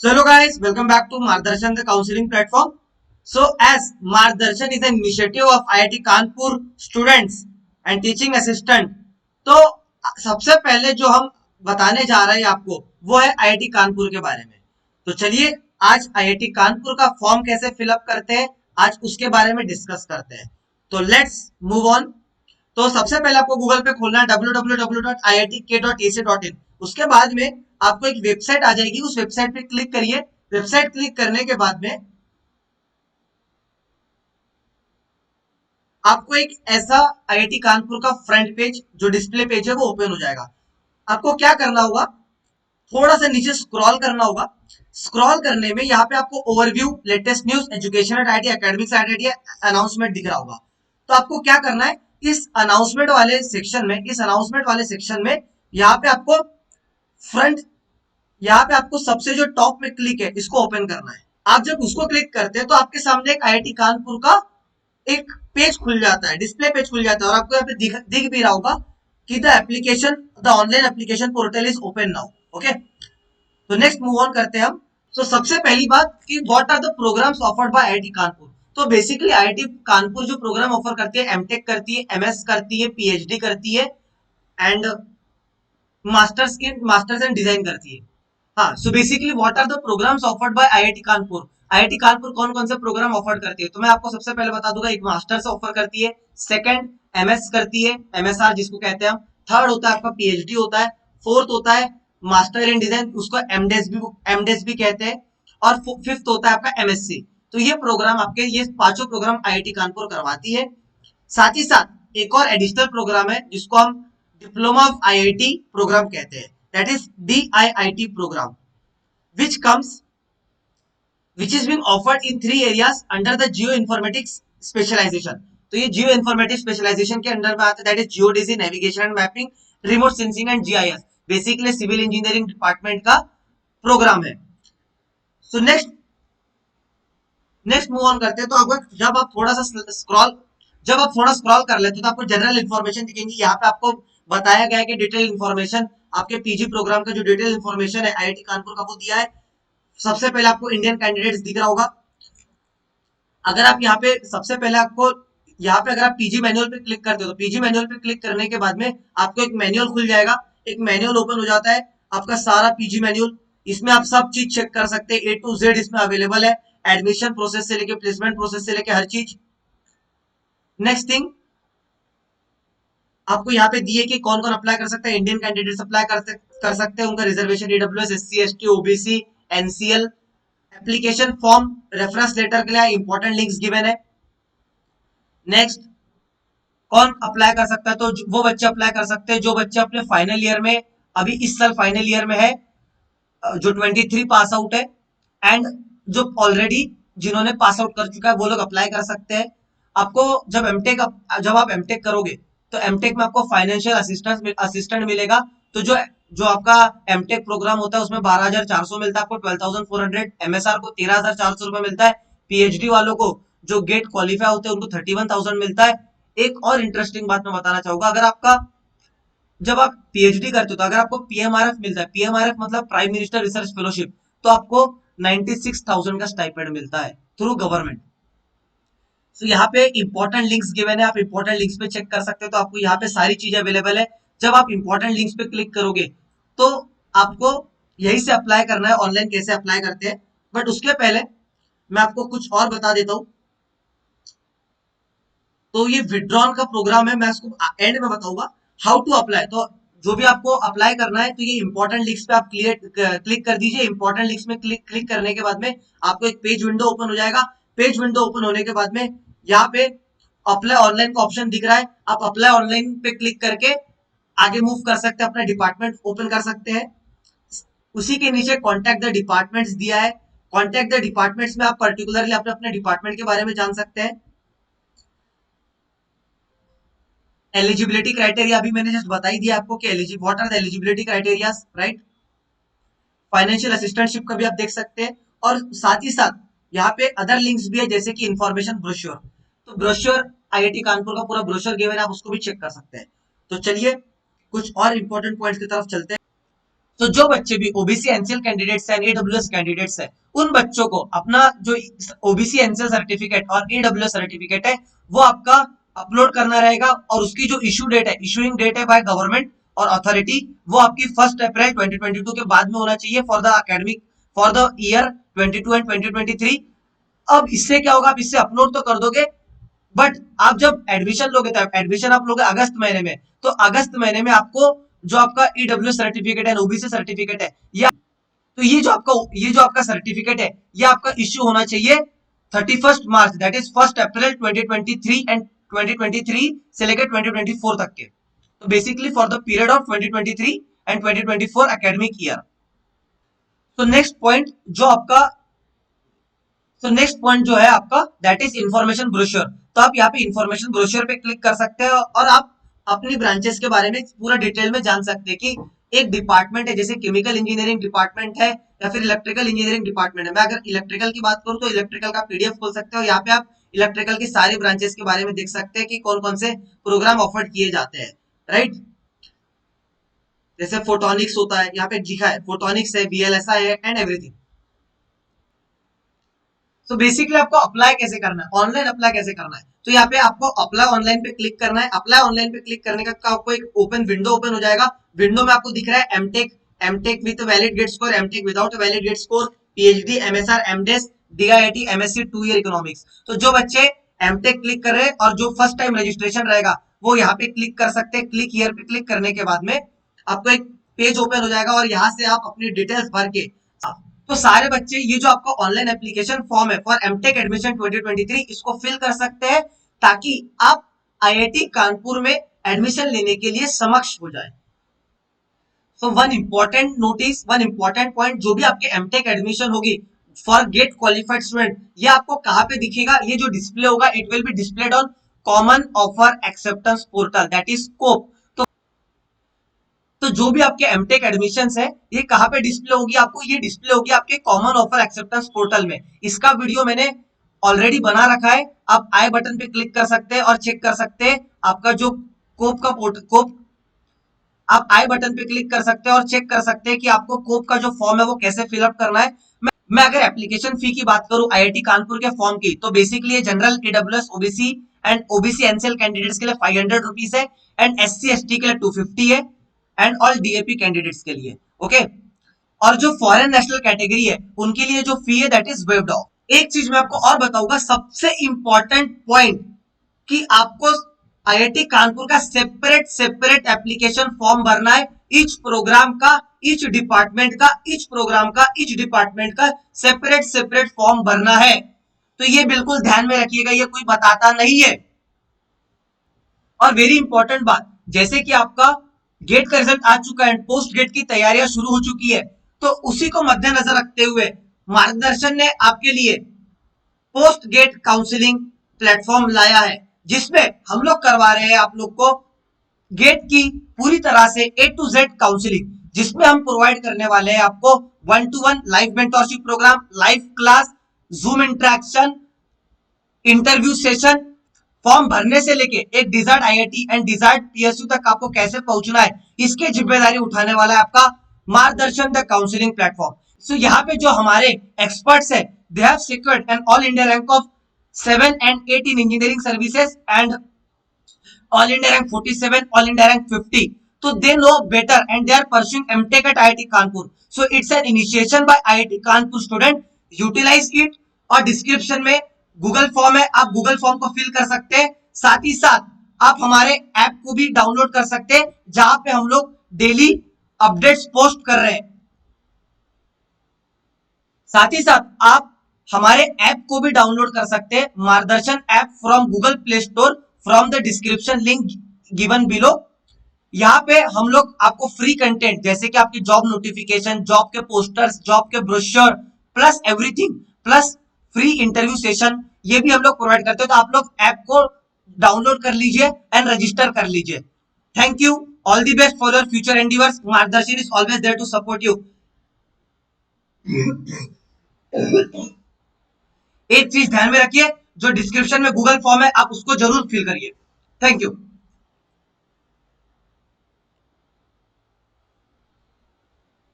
So hello guys, welcome back to Margdarshan, the counseling platform. So as Margdarshan is an initiative of IIT Kanpur students and teaching assistant, तो सबसे पहले जो हम बताने जा रहे हैं आपको वो है IIT कानपुर के बारे में। तो चलिए आज IIT कानपुर का फॉर्म कैसे फिलअप करते हैं, आज उसके बारे में डिस्कस करते हैं। तो लेट्स मूव ऑन। तो सबसे पहले आपको गूगल पे खोलना है www.iitk.ac.in। उसके बाद में आपको एक वेबसाइट आ जाएगी, उस वेबसाइट पे क्लिक करिए। वेबसाइट क्लिक करने के बाद में आपको एक ऐसा आईआईटी कानपुर का फ्रंट पेज जो डिस्प्ले पेज है वो ओपन हो जाएगा। आपको क्या करना होगा, थोड़ा सा नीचे स्क्रॉल करना होगा। स्क्रॉल करने में यहाँ पे आपको overview, latest news, educational ID, academics ID, announcement दिख रहा होगा। तो आपको क्या करना है, इस अनाउंसमेंट वाले सेक्शन में यहाँ पे आपको फ्रंट, यहाँ पे आपको सबसे जो टॉप में क्लिक है इसको ओपन करना है। आप जब उसको क्लिक करते हैं तो आपके सामने एक आईआईटी कानपुर का एक पेज खुल जाता है, डिस्प्ले पेज खुल जाता है, और आपको यहाँ पे दिख भी रहा होगा कि the online application portal is open now. Okay, तो नेक्स्ट मूव ऑन करते हैं हम। तो सबसे पहली बात कि what are the programs offered by IIT Kanpur. तो बेसिकली आईआईटी कानपुर जो प्रोग्राम ऑफर करती है, एमटेक करती है, एमएस करती है, पीएचडी करती है एंड मास्टर्स एंड डिजाइन करती है। हाँ, so basically what are the programs offered by IIT Kanpur. IIT Kanpur कौन कौन से प्रोग्राम ऑफर करती है, तो मैं आपको सबसे पहले बता दूंगा। एक मास्टर्स ऑफर करती है, सेकंड एमएस करती है, एमएसआर जिसको कहते हैं हम, थर्ड होता है आपका पीएचडी होता है, फोर्थ होता है मास्टर इन डिजाइन, उसको एमडेस भी कहते हैं, और फिफ्थ होता है आपका एमएससी। तो ये प्रोग्राम आपके, ये पांचों प्रोग्राम आईआईटी कानपुर करवाती है। साथ ही साथ एक और एडिशनल प्रोग्राम है जिसको हम डिप्लोमा ऑफ आईआईटी प्रोग्राम कहते हैं, that is DIIT program, which comes which is being offered in 3 areas under the geo informatics specialization. तो ये जियो इन्फॉर्मेटिक्स स्पेशलाइजेशन के अंडर में आता है, that is geodesy, navigation and mapping, remote sensing and GIS. Basically civil engineering department का program है। सो next move on करते हैं। तो अगर जब आप थोड़ा स्क्रॉल कर लेते हो तो आपको जनरल इन्फॉर्मेशन दिखेंगी। यहाँ पे आपको बताया गया है कि डिटेल इन्फॉर्मेशन, आपके पीजी प्रोग्राम का जो डिटेल इन्फॉर्मेशन है आईआईटी कानपुर का वो दिया है। सबसे पहले आपको इंडियन कैंडिडेट्स दिख रहा होगा। अगर आप यहाँ पे सबसे पहले आपको यहाँ पे अगर आप पीजी मैनुअल पे क्लिक करते हो तो पीजी मैनुअल पे क्लिक करने के बाद में आपको एक मैनुअल खुल जाएगा, एक मैनुअल ओपन हो जाता है, आपका सारा पीजी मैनुअल। इसमें आप सब चीज चेक कर सकते हैं, A to Z इसमें अवेलेबल है, एडमिशन प्रोसेस से लेके प्लेसमेंट प्रोसेस से लेके हर चीज। नेक्स्ट थिंग आपको यहाँ पे दिए कि कौन कौन अप्लाई कर सकता है। इंडियन कैंडिडेट्स अप्लाई कर सकते हैं, उनका reservation, EWS, SC, ST, OBC, NCL. Application form, reference letter के लिए इंपॉर्टेंट लिंक्स गिवन है। नेक्स्ट, कौन अप्लाई कर सकता है, तो वो बच्चे अप्लाई कर सकते हैं जो बच्चे अपने फाइनल ईयर में, अभी इस साल फाइनल ईयर में है, जो 23 पास आउट है, एंड जो ऑलरेडी जिन्होंने पास आउट कर चुका है वो लोग अप्लाई कर सकते हैं। आपको जब आप एमटेक करोगे तो एमटेक में आपको फाइनेंशियल असिस्टेंट मिलेगा। तो जो जो आपका एमटेक प्रोग्राम होता है उसमें 12,400 मिलता है आपको, 12,400। एमएसआर को 13,400 रुपए मिलता है। पीएचडी वालों को जो गेट क्वालिफाई होते हैं उनको 31,000 मिलता है। एक और इंटरेस्टिंग बात मैं बताना चाहूंगा, अगर आपका जब आप पीएचडी करते हो तो अगर आपको पीएमआरएफ मिलता है, पीएमआरएफ मतलब प्राइम मिनिस्टर रिसर्च फेलोशिप, तो आपको 96,000 का स्टाइपेंड मिलता है थ्रू गवर्नमेंट। तो यहाँ पे इंपॉर्टेंट लिंक्स गिवन है, आप इंपॉर्टेंट लिंक्स पे चेक कर सकते हो। तो आपको यहाँ पे सारी चीजें अवेलेबल है। जब आप इंपॉर्टेंट लिंक्स पे क्लिक करोगे तो आपको यही से अप्लाई करना है, ऑनलाइन कैसे अप्लाई करते हैं। बट उसके पहले मैं आपको कुछ और बता देता हूँ। तो ये विड्रॉल का प्रोग्राम है, मैं इसको एंड में बताऊंगा हाउ टू अप्लाई। तो जो भी आपको अप्लाई करना है तो ये इंपॉर्टेंट लिंक्स पे आप क्लिक कर दीजिए। इंपॉर्टेंट लिंक्स में क्लिक करने के बाद में आपको एक पेज विंडो ओपन हो जाएगा। पेज विंडो ओपन होने के बाद में यहाँ पे अप्लाई ऑनलाइन का ऑप्शन दिख रहा है, आप अप्लाई ऑनलाइन पे क्लिक करके आगे मूव कर सकते हैं, अपना डिपार्टमेंट ओपन कर सकते हैं। उसी के नीचे कॉन्टैक्ट द डिपार्टमेंट्स दिया है। कॉन्टैक्ट द डिपार्टमेंट्स में आप पर्टिकुलरली अपने अपने डिपार्टमेंट के बारे में जान सकते हैं। एलिजिबिलिटी क्राइटेरिया अभी मैंने जस्ट बता ही दिया आपको कि what are the eligibility criteria, right. Financial assistantship का भी आप देख सकते हैं, और साथ ही साथ यहाँ पे अदर लिंक्स भी है जैसे कि इंफॉर्मेशन ब्रोश्योर। तो ब्रोश्योर आईआईटी कानपुर का पूरा ब्रोश्योर गिवन है, आप उसको भी चेक कर सकते हैं। तो चलिए कुछ और इंपॉर्टेंट पॉइंट्स की तरफ चलते हैं। तो जो बच्चे भी ओबीसी एनसीएल कैंडिडेट्स हैं, ईडब्ल्यूएस कैंडिडेट्स हैं, उन बच्चों को अपना जो ओबीसी एनसीएल सर्टिफिकेट और ईडब्ल्यूएस सर्टिफिकेट है वो आपका अपलोड करना रहेगा, और उसकी जो इशू डेट है, इशूइंग डेट है बाय गवर्नमेंट और अथॉरिटी, वो आपकी 1 अप्रैल 2022 के बाद में होना चाहिए for the academic, for the year 22 and 2023। अब इससे क्या होगा, आप इससे अपलोड तो कर दोगे, बट आप जब एडमिशन लोगे, तो एडमिशन आप लोगे अगस्त महीने में, तो अगस्त महीने में आपको जो आपका ईडब्ल्यू सर्टिफिकेट है, ओबीसी सर्टिफिकेट है, या तो ये जो आपका सर्टिफिकेट है, ये आपका इश्यू होना चाहिए 31 मार्च, दैट इज 1 अप्रैल 2023 एंड 2023 से लेकर 2024 तक के, तो basically for the period of 2023 and 2024 academic year. तो नेक्स्ट पॉइंट जो आपका तो नेक्स्ट पॉइंट जो है आपका, दैट इज इंफॉर्मेशन ब्रोशर। तो आप यहाँ पे इंफॉर्मेशन ब्रोशर पे क्लिक कर सकते हैं और आप अपनी ब्रांचेस के बारे में पूरा डिटेल में जान सकते हैं कि एक डिपार्टमेंट है, जैसे केमिकल इंजीनियरिंग डिपार्टमेंट है या फिर इलेक्ट्रिकल इंजीनियरिंग डिपार्टमेंट है। मैं अगर इलेक्ट्रिकल की बात करूँ तो इलेक्ट्रिकल का पीडीएफ खोल सकते हो, यहाँ पे आप इलेक्ट्रिकल की सारी ब्रांचेस के बारे में देख सकते हैं कि कौन कौन से प्रोग्राम ऑफर किए जाते हैं, राइट। जैसे फोटोनिक्स होता है, यहाँ पे लिखा है फोटोनिक्स है, बीएलएसआई है एंड एवरीथिंग। तो बेसिकली आपको अप्लाई कैसे करना है, ऑनलाइन अप्लाई कैसे करना है, तो यहाँ पे आपको अप्लाई ऑनलाइन पे क्लिक करना है। अप्लाई ऑनलाइन पे क्लिक करने का आपको एक विंडो ओपन हो जाएगा। विंडो में आपको दिख रहा है MTech with valid GATE score, MTech without valid GATE score, PhD, MSR, MDes, DIIT, MSc 2 year economics. तो जो बच्चे एमटेक क्लिक कर रहे हैं और जो फर्स्ट टाइम रजिस्ट्रेशन रहेगा वो यहाँ पे क्लिक कर सकते हैं। क्लिक हियर पे क्लिक करने के बाद में आपको एक पेज ओपन हो जाएगा और यहाँ से आप अपनी डिटेल्स भर के, तो सारे बच्चे ये जो आपका ऑनलाइन एप्लीकेशन फॉर्म है फॉर एमटेक एडमिशन 2023, इसको फिल कर सकते हैं ताकि आप आईआईटी कानपुर में एडमिशन लेने के लिए समक्ष हो जाए। So one important notice, one important point, जो भी आपके एमटेक एडमिशन होगी फॉर गेट क्वालिफाइड स्टूडेंट, ये आपको कहाँ पे दिखेगा, ये जो डिस्प्ले होगा, it will be displayed on common offer acceptance portal, that is scope. तो जो भी आपके एमटेक एडमिशंस है ये कहाँ पे डिस्प्ले होगी, आपको ये डिस्प्ले होगी आपके कॉमन ऑफर एक्सेप्टेंस पोर्टल में। इसका वीडियो मैंने ऑलरेडी बना रखा है, आप आई बटन पे क्लिक कर सकते हैं और चेक कर सकते हैं आपका जो कोप, आप आई बटन पे क्लिक कर सकते हैं और चेक कर सकते हैं कि आपको कोप का जो फॉर्म है वो कैसे फिलअप करना है। मैं अगर एप्लीकेशन फी की बात करूं आईआईटी कानपुर के फॉर्म की, तो basically general, EWS, OBC and OBC NCL candidates के लिए 500 रुपीज है, एंड एससी एसटी के लिए 250 है, एंड ऑल डीएपी कैंडिडेट्स के लिए, ओके। और जो फॉरेन नेशनल कैटेगरी है उनके लिए जो फी है दैट इज वेव्ड ऑफ। एक चीज मैं आपको और बताऊंगा, सबसे इंपॉर्टेंट पॉइंट, कि आपको आईआईटी कानपुर का सेपरेट एप्लीकेशन फॉर्म भरना है, ईच प्रोग्राम का, ईच डिपार्टमेंट का, ईच प्रोग्राम का, ईच डिपार्टमेंट का सेपरेट फॉर्म भरना है। तो ये बिल्कुल ध्यान में रखिएगा, ये कोई बताता नहीं है। और वेरी इंपॉर्टेंट बात, जैसे कि आपका गेट का रिजल्ट आ चुका है, पोस्ट गेट की तैयारियां शुरू हो चुकी है, तो उसी को मद्देनजर रखते हुए मार्गदर्शन ने आपके लिए पोस्ट गेट काउंसलिंग प्लेटफॉर्म लाया है, जिसमें हम लोग करवा रहे हैं आप लोग को गेट की पूरी तरह से A to Z काउंसलिंग, जिसमें हम प्रोवाइड करने वाले हैं आपको 1-to-1 live mentorship program, live class, zoom interaction, interview session, form भरने से लेके एक desired IIT and desired PSU तक आपको कैसे पहुंचना है, इसकी जिम्मेदारी उठाने वाला है आपका मार्गदर्शन द काउंसलिंग प्लेटफॉर्म। सो यहाँ पे जो हमारे एक्सपर्ट्स है, they have secured an all India rank of 7 and 8 in engineering services and all India rank 47, all India rank 50. So they know better and they are pursuing MTech at IIT Kanpur. So it's an initiation by IIT Kanpur student. Utilize it। और description में Google form है, आप Google form को fill कर सकते हैं। साथ ही साथ आप हमारे ऐप को भी डाउनलोड कर सकते हैं, जहां पे हम लोग डेली अपडेट्स पोस्ट कर रहे हैं। साथ ही साथ आप हमारे ऐप को भी डाउनलोड कर सकते हैं, मार्गदर्शन app from Google play store, from the description link given below. यहाँ पे हम लोग आपको फ्री कंटेंट, जैसे कि आपकी जॉब नोटिफिकेशन, जॉब के पोस्टर्स, जॉब के brochure, plus everything, plus free interview session, ये भी हम लोग प्रोवाइड करते हैं। तो आप लोग ऐप को डाउनलोड कर लीजिए एंड रजिस्टर कर लीजिए। Thank you, all the best for your future endeavours. Margdarshan is always there to support you. एक चीज ध्यान में रखिए, जो डिस्क्रिप्शन में गूगल फॉर्म है आप उसको जरूर फिल करिए। Thank you.